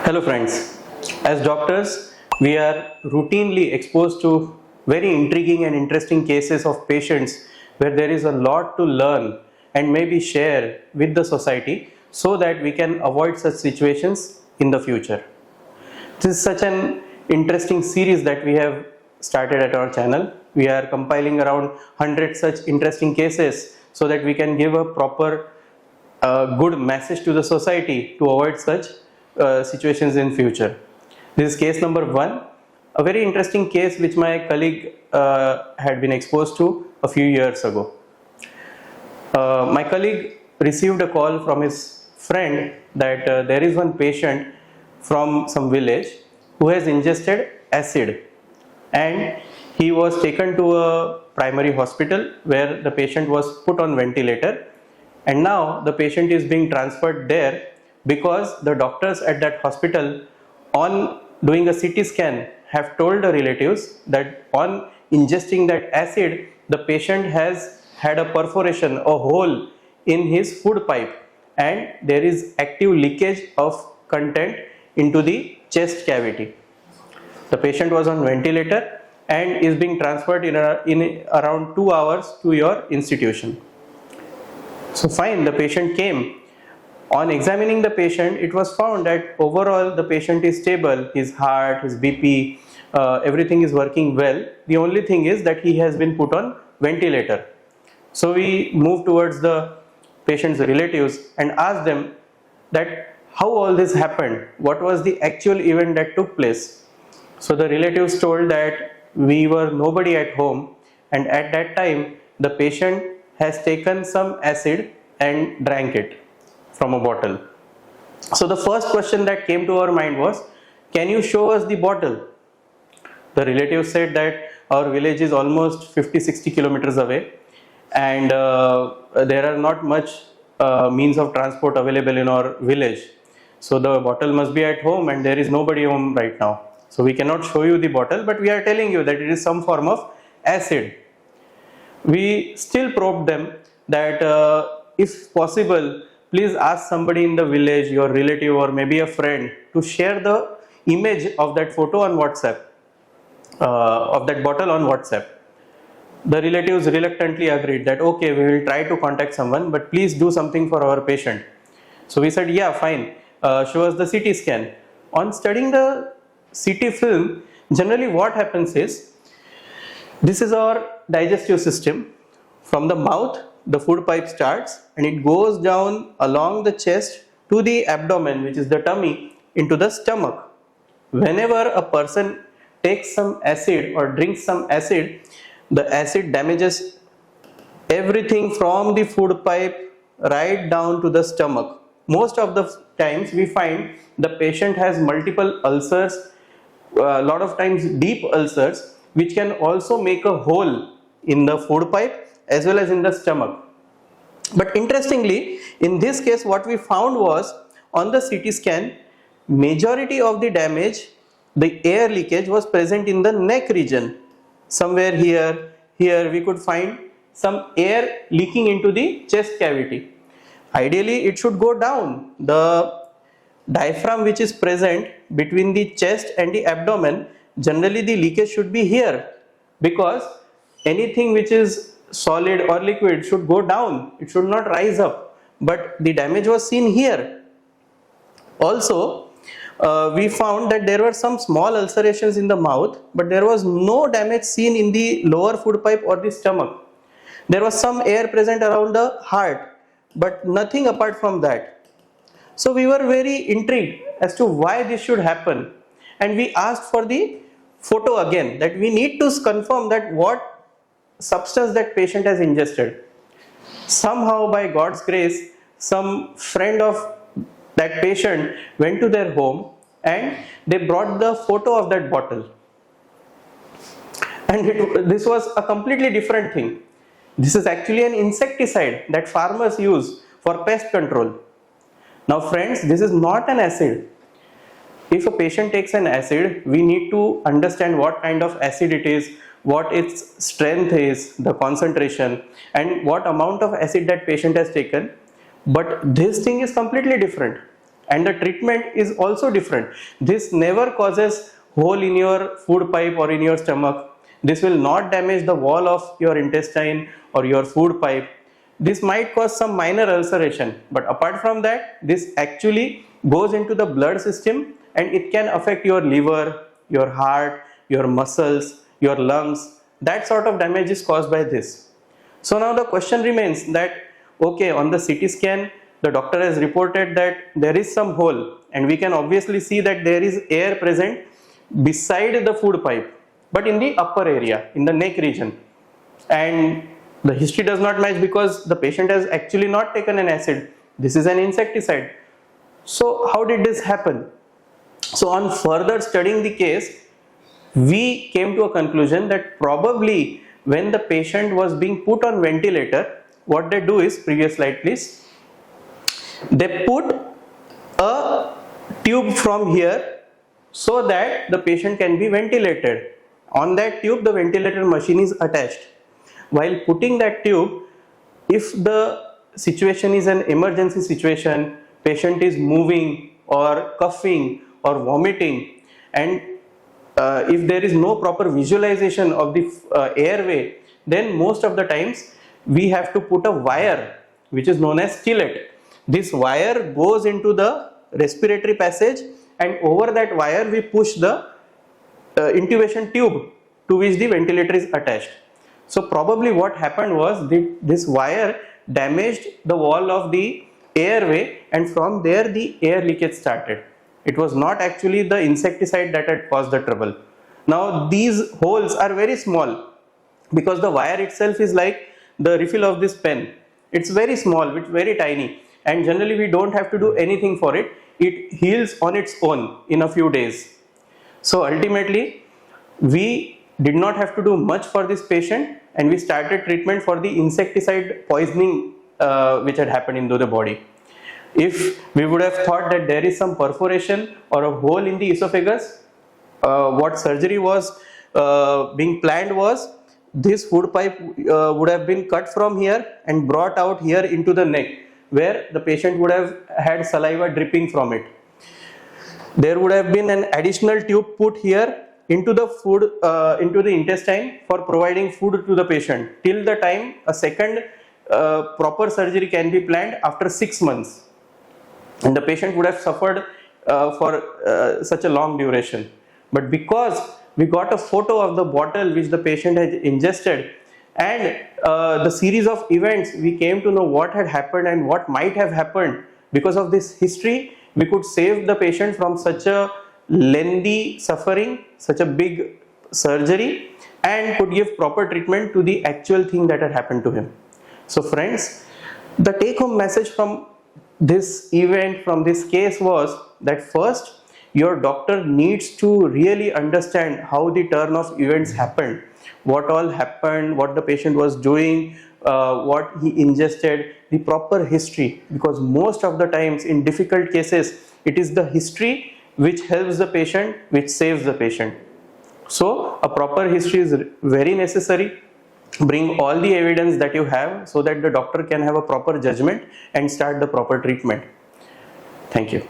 Hello friends, as doctors, we are routinely exposed to very intriguing and interesting cases of patients where there is a lot to learn and maybe share with the society so that we can avoid such situations in the future. This is such an interesting series that we have started at our channel. We are compiling around 100 such interesting cases so that we can give a proper good message to the society to avoid such situations in future. This is case number 1, a very interesting case which my colleague had been exposed to a few years ago. My colleague received a call from his friend that there is one patient from some village who has ingested acid, and he was taken to a primary hospital where the patient was put on ventilator, and now the patient is being transferred there because the doctors at that hospital, on doing a CT scan, have told the relatives that on ingesting that acid, the patient has had a perforation, a hole in his food pipe, and there is active leakage of content into the chest cavity. The patient was on ventilator and is being transferred in around 2 hours to your institution. So fine, the patient came. On examining the patient, it was found that overall the patient is stable, his heart, his BP, everything is working well. The only thing is that he has been put on ventilator. So we moved towards the patient's relatives and asked them that how all this happened, what was the actual event that took place. So the relatives told that we were nobody at home, and at that time the patient has taken some acid and drank it from a bottle. So the first question that came to our mind was, can you show us the bottle? The relative said that our village is almost 50-60 kilometers away, and there are not much means of transport available in our village. So the bottle must be at home and there is nobody home right now. So we cannot show you the bottle, but we are telling you that it is some form of acid. We still probed them that if possible, please ask somebody in the village, your relative or maybe a friend, to share the image of that photo on WhatsApp, of that bottle on WhatsApp. The relatives reluctantly agreed that okay, we will try to contact someone, but please do something for our patient. So we said, yeah, fine, show us the CT scan. On studying the CT film, generally what happens is, this is our digestive system. From the mouth, the food pipe starts and it goes down along the chest to the abdomen, which is the tummy, into the stomach. Whenever a person takes some acid or drinks some acid, the acid damages everything from the food pipe right down to the stomach. Most of the times we find the patient has multiple ulcers, a lot of times deep ulcers, which can also make a hole in the food pipe as well as in the stomach. But interestingly, in this case what we found was, on the CT scan, majority of the damage, the air leakage, was present in the neck region. Somewhere here we could find some air leaking into the chest cavity. Ideally it should go down. The diaphragm which is present between the chest and the abdomen, generally the leakage should be here, because anything which is solid or liquid should go down, it should not rise up, but the damage was seen here. Also, we found that there were some small ulcerations in the mouth, but there was no damage seen in the lower food pipe or the stomach. There was some air present around the heart, but nothing apart from that. So we were very intrigued as to why this should happen, and we asked for the photo again, that we need to confirm that what substance that patient has ingested. Somehow, by God's grace, some friend of that patient went to their home and they brought the photo of that bottle, and this was a completely different thing. This is actually an insecticide that farmers use for pest control. Now friends, this is not an acid. If a patient takes an acid, we need to understand what kind of acid it is, what its strength is, the concentration, and what amount of acid that patient has taken. But this thing is completely different. and the treatment is also different. This never causes hole in your food pipe or in your stomach. This will not damage the wall of your intestine or your food pipe. This might cause some minor ulceration, but apart from that, this actually goes into the blood system and it can affect your liver, your heart, your muscles, your lungs. That sort of damage is caused by this. So now the question remains that, okay, on the CT scan, the doctor has reported that there is some hole and we can obviously see that there is air present beside the food pipe, but in the upper area, in the neck region. And the history does not match because the patient has actually not taken an acid. This is an insecticide. So how did this happen? So on further studying the case, we came to a conclusion that probably when the patient was being put on ventilator, what they do is, previous slide please, they put a tube from here so that the patient can be ventilated. On that tube, the ventilator machine is attached. While putting that tube, if the situation is an emergency situation, patient is moving or coughing or vomiting, and if there is no proper visualization of the airway, then most of the times we have to put a wire which is known as stylet. This wire goes into the respiratory passage, and over that wire we push the intubation tube to which the ventilator is attached. So probably what happened was this wire damaged the wall of the airway, and from there the air leakage started. It was not actually the insecticide that had caused the trouble. Now these holes are very small because the wire itself is like the refill of this pen. It's very small, it's very tiny, and generally we don't have to do anything for it. It heals on its own in a few days. So ultimately we did not have to do much for this patient, and we started treatment for the insecticide poisoning which had happened into the body. If we would have thought that there is some perforation or a hole in the esophagus, what surgery was being planned was this food pipe would have been cut from here and brought out here into the neck, where the patient would have had saliva dripping from it. There would have been an additional tube put here into the food, into the intestine for providing food to the patient till the time a second proper surgery can be planned after 6 months. And the patient would have suffered for such a long duration. But because we got a photo of the bottle which the patient had ingested, and the series of events, we came to know what had happened and what might have happened. Because of this history, we could save the patient from such a lengthy suffering, such a big surgery, and could give proper treatment to the actual thing that had happened to him. So friends, the take home message from this event, from this case, was that first, your doctor needs to really understand how the turn of events happened, what all happened, what the patient was doing, what he ingested, the proper history, because most of the times in difficult cases, it is the history which helps the patient, which saves the patient. So a proper history is very necessary. Bring all the evidence that you have so that the doctor can have a proper judgment and start the proper treatment. Thank you.